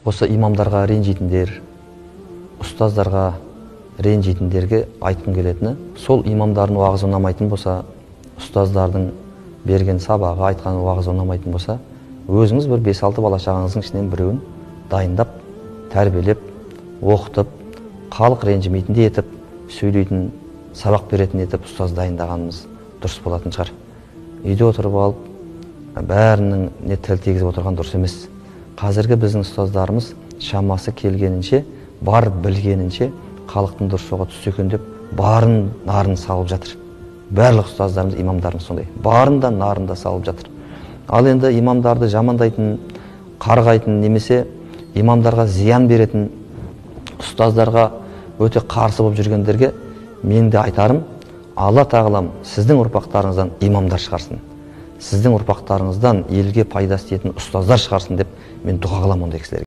Осы имамдарға ренжитіндер, ұстаздарға ренжитіндерге айтқым келетіні, сол имамдардың уағызы ұнамайтын болса, ұстаздардың берген сабағы, айтқан уағызы ұнамайтын болса, өзіңіз бір 5-6 бала шағаңыздың ішінен біреуін дайындап, тәрбиелеп, оқытып, халық ренжімейтіндей етіп, сөйлейтін, сабақ беретін етіп ұстаз дайындағанымыз дұрыс болатын шығар. Үйде отырып алып, бәрінің не тіл тигізіп отырған дұрыс емес. Қазіргі біздің ұстаздарымыз шамасы келгенінше, бар білгенінше халықтың дұрыс жолға түссе екен деп барын нарын салып жатыр. Барлық ұстаздарымыз, имамдарымыз сондай. Барын да нарын да салып жатыр. Ал енді имамдарды жамандайтын, қарғайтын немесе имамдарға зиян беретін, ұстаздарға өте қарсы болып жүргендерге мен де айтарым, Алла тағалам сіздің ұрпақтарыңыздан имамдар шығарсын. Сіздің ұрпақтарыңыздан елге пайдасы тиетін ұстаздар шығарсын деп мен дұға қыламын ондай кісілерге.